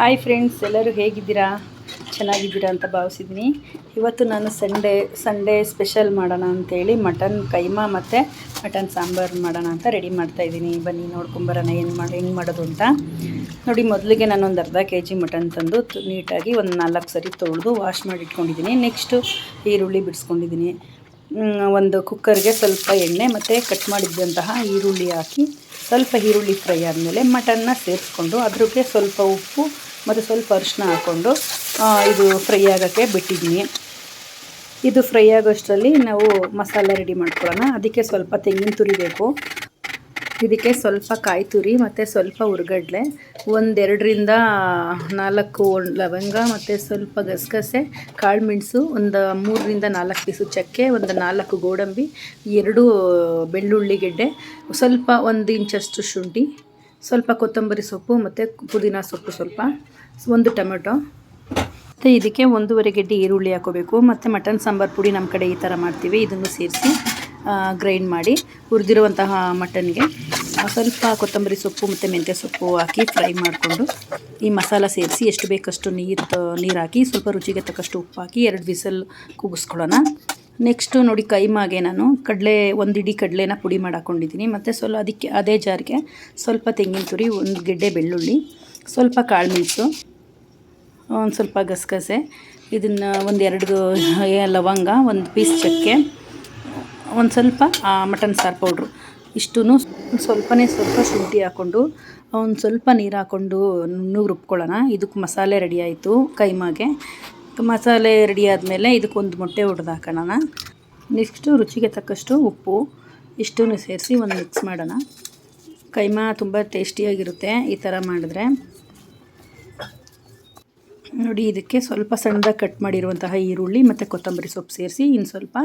Hi friends, ಎಲ್ಲರೂ ಹೇಗಿದ್ದೀರಾ? ಚೆನ್ನಾಗಿದ್ದೀರಾ ಅಂತ ಭಾವಿಸಿದ್ದೀನಿ. ಇವತ್ತು ನಾನು ಸಂಡೇ ಸ್ಪೆಷಲ್ ಮಾಡೋಣ ಅಂತೇಳಿ ಮಟನ್ ಕೈಮಾ ಮತ್ತು ಮಟನ್ ಸಾಂಬಾರು ಮಾಡೋಣ ಅಂತ ರೆಡಿ ಮಾಡ್ತಾಯಿದ್ದೀನಿ. ಬನ್ನಿ ನೋಡ್ಕೊಂಬರೋಣ ಹೆಂಗೆ ಮಾಡೋದು ಅಂತ. ನೋಡಿ, ಮೊದಲಿಗೆ ನಾನೊಂದು ಅರ್ಧ kg ಮಟನ್ ತಂದು ನೀಟಾಗಿ ಒಂದು 4 ಸರಿ ತೊಳೆದು ವಾಶ್ ಮಾಡಿ ಇಟ್ಕೊಂಡಿದ್ದೀನಿ. ನೆಕ್ಸ್ಟು ಈರುಳ್ಳಿ ಬಿಡಿಸ್ಕೊಂಡಿದ್ದೀನಿ. ಒಂದು ಕುಕ್ಕರ್ಗೆ ಸ್ವಲ್ಪ ಎಣ್ಣೆ ಮತ್ತು ಕಟ್ ಮಾಡಿದ್ದಂತಹ ಈರುಳ್ಳಿ ಹಾಕಿ ಸ್ವಲ್ಪ ಈರುಳ್ಳಿ ಫ್ರೈ ಆದಮೇಲೆ ಮಟನ್ನ ಸೇರಿಸ್ಕೊಂಡು ಅದಕ್ಕೆ ಸ್ವಲ್ಪ ಉಪ್ಪು ಮತ್ತು ಸ್ವಲ್ಪ ಅರಿಶಿನ ಹಾಕ್ಕೊಂಡು ಇದು ಫ್ರೈ ಆಗೋಕ್ಕೆ ಬಿಟ್ಟಿದ್ದೀನಿ. ಇದು ಫ್ರೈ ಆಗೋಷ್ಟರಲ್ಲಿ ನಾವು ಮಸಾಲೆ ರೆಡಿ ಮಾಡ್ಕೊಳ್ಳೋಣ. ಅದಕ್ಕೆ ಸ್ವಲ್ಪ ತೆಂಗಿನ ತುರಿ ಬೇಕು. ಇದಕ್ಕೆ ಸ್ವಲ್ಪ ಕಾಯಿ ತುರಿ ಮತ್ತು ಸ್ವಲ್ಪ ಹುರ್ಗಡ್ಲೆ, 2ರಿಂದ 4 ಲವಂಗ ಮತ್ತು ಸ್ವಲ್ಪ ಗಸಗಸೆ, ಕಾಳು ಮೆಣಸು, ಒಂದು 3ರಿಂದ 4 ಪೀಸು ಚಕ್ಕೆ, ಒಂದು 4 ಗೋಡಂಬಿ, 2 ಬೆಳ್ಳುಳ್ಳಿ ಗೆಡ್ಡೆ, ಸ್ವಲ್ಪ 1 ಇಂಚಷ್ಟು ಶುಂಠಿ, ಸ್ವಲ್ಪ ಕೊತ್ತಂಬರಿ ಸೊಪ್ಪು ಮತ್ತು ಪುದೀನ ಸೊಪ್ಪು, ಸ್ವಲ್ಪ 1 ಟೊಮೆಟೊ ಮತ್ತು ಇದಕ್ಕೆ 1.5 ಗೆಡ್ಡೆ ಈರುಳ್ಳಿ ಹಾಕೋಬೇಕು. ಮತ್ತು ಮಟನ್ ಸಾಂಬಾರು ಪುಡಿ ನಮ್ಮ ಕಡೆ ಈ ಥರ ಮಾಡ್ತೀವಿ. ಇದನ್ನು ಸೇರಿಸಿ ಗ್ರೈಂಡ್ ಮಾಡಿ ಹುರಿದಿರುವಂತಹ ಮಟನ್ಗೆ ಸ್ವಲ್ಪ ಕೊತ್ತಂಬರಿ ಸೊಪ್ಪು ಮತ್ತು ಮೆಂತ್ಯ ಸೊಪ್ಪು ಹಾಕಿ ಫ್ರೈ ಮಾಡಿಕೊಂಡು ಈ ಮಸಾಲ ಸೇರಿಸಿ ಎಷ್ಟು ಬೇಕಷ್ಟು ನೀರು ಹಾಕಿ ಸ್ವಲ್ಪ ರುಚಿಗೆ ತಕ್ಕಷ್ಟು ಉಪ್ಪು ಹಾಕಿ 2 ವಿಸಲ್ ಕೂಗಿಸ್ಕೊಳ್ಳೋಣ. ನೆಕ್ಸ್ಟು ನೋಡಿ, ಕೈಮಾಗೆ ನಾನು ಒಂದು ಇಡೀ ಕಡಲೆನ ಪುಡಿ ಮಾಡಿ ಹಾಕ್ಕೊಂಡಿದ್ದೀನಿ. ಮತ್ತು ಅದಕ್ಕೆ ಅದೇ ಜಾರಿಗೆ ಸ್ವಲ್ಪ ತೆಂಗಿನ ತುರಿ, 1 ಗೆಡ್ಡೆ ಬೆಳ್ಳುಳ್ಳಿ, ಸ್ವಲ್ಪ ಕಾಳು ಮೆಣಸು, ಒಂದು ಸ್ವಲ್ಪ ಗಸಗಸೆ, ಇದನ್ನು 2 ಲವಂಗ, 1 ಪೀಸ್ ಚಕ್ಕೆ, ಒಂದು ಸ್ವಲ್ಪ ಮಟನ್ ಸಾರು ಪೌಡ್ರು, ಇಷ್ಟೂ ಸ್ವಲ್ಪ ಶುಂಠಿ ಹಾಕ್ಕೊಂಡು ಒಂದು ಸ್ವಲ್ಪ ನೀರು ಹಾಕ್ಕೊಂಡು ನುಣ್ಣಗೆ ರುಬ್ಕೊಳ್ಳೋಣ. ಇದಕ್ಕೆ ಮಸಾಲೆ ರೆಡಿ ಆಯಿತು. ಕೈಮಾಗೆ ಮಸಾಲೆ ರೆಡಿ ಆದಮೇಲೆ ಇದಕ್ಕೊಂದು ಮೊಟ್ಟೆ ಹೊಡೆದು ಹಾಕೋಣ. ನೆಕ್ಸ್ಟು ರುಚಿಗೆ ತಕ್ಕಷ್ಟು ಉಪ್ಪು, ಇಷ್ಟೂ ಸೇರಿಸಿ ಒಂದು ಮಿಕ್ಸ್ ಮಾಡೋಣ. ಕೈಮಾ ತುಂಬ ಟೇಸ್ಟಿಯಾಗಿರುತ್ತೆ ಈ ಥರ ಮಾಡಿದ್ರೆ. ನೋಡಿ, ಇದಕ್ಕೆ ಸ್ವಲ್ಪ ಸಣ್ಣದಾಗಿ ಕಟ್ ಮಾಡಿರುವಂತಹ ಈರುಳ್ಳಿ ಮತ್ತು ಕೊತ್ತಂಬರಿ ಸೊಪ್ಪು ಸೇರಿಸಿ ಇನ್ನು ಸ್ವಲ್ಪ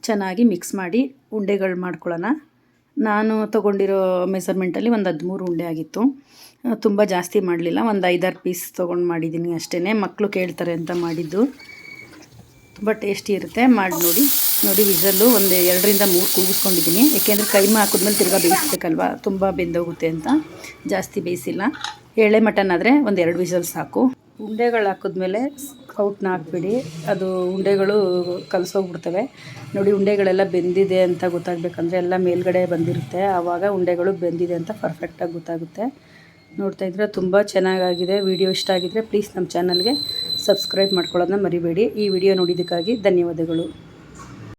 ಚೆನ್ನಾಗಿ ಮಿಕ್ಸ್ ಮಾಡಿ ಉಂಡೆಗಳು ಮಾಡ್ಕೊಳ್ಳೋಣ. ನಾನು ತೊಗೊಂಡಿರೋ ಮೆಸರ್ಮೆಂಟಲ್ಲಿ ಒಂದು 13 ಉಂಡೆ ಆಗಿತ್ತು. ತುಂಬ ಜಾಸ್ತಿ ಮಾಡಲಿಲ್ಲ, ಒಂದು 5-6 ಪೀಸ್ ತೊಗೊಂಡು ಮಾಡಿದ್ದೀನಿ ಅಷ್ಟೇ. ಮಕ್ಕಳು ಕೇಳ್ತಾರೆ ಅಂತ ಮಾಡಿದ್ದು. ತುಂಬ ಟೇಸ್ಟಿ ಇರುತ್ತೆ, ಮಾಡಿ ನೋಡಿ ವಿಸಲ್ಲು ಒಂದು 2ರಿಂದ 3 ಕೂಗಿಸ್ಕೊಂಡಿದ್ದೀನಿ. ಏಕೆಂದರೆ ಕೈಮಾ ಹಾಕಿದ್ಮೇಲೆ ತಿರ್ಗಾ ಬೇಯಿಸ್ಬೇಕಲ್ವ, ತುಂಬ ಬೆಂದೋಗುತ್ತೆ ಅಂತ ಜಾಸ್ತಿ ಬೇಯಿಸಿಲ್ಲ. ಎಳೆ ಮಟನ್ ಆದರೆ ಒಂದು 2 ವಿಸಲ್ ಸಾಕು. ಉಂಡೆಗಳು ಹಾಕಿದ್ಮೇಲೆ ಔಟ್ನ ಹಾಕ್ಬಿಡಿ, ಅದು ಉಂಡೆಗಳು ಕಲಸೋಗ್ಬಿಡ್ತವೆ. ನೋಡಿ, ಉಂಡೆಗಳೆಲ್ಲ ಬೆಂದಿದೆ ಅಂತ ಗೊತ್ತಾಗಬೇಕಂದ್ರೆ ಎಲ್ಲ ಮೇಲ್ಗಡೆ ಬಂದಿರುತ್ತೆ, ಆವಾಗ ಉಂಡೆಗಳು ಬೆಂದಿದೆ ಅಂತ ಪರ್ಫೆಕ್ಟಾಗಿ ಗೊತ್ತಾಗುತ್ತೆ. ನೋಡ್ತಾ ಇದ್ರೆ ತುಂಬ ಚೆನ್ನಾಗಾಗಿದೆ. ವಿಡಿಯೋ ಇಷ್ಟ ಆಗಿದ್ದರೆ ಪ್ಲೀಸ್ ನಮ್ಮ ಚಾನಲ್ಗೆ ಸಬ್ಸ್ಕ್ರೈಬ್ ಮಾಡ್ಕೊಳ್ಳೋದನ್ನ ಮರಿಬೇಡಿ. ಈ ವಿಡಿಯೋ ನೋಡಿದ್ದಕ್ಕಾಗಿ ಧನ್ಯವಾದಗಳು.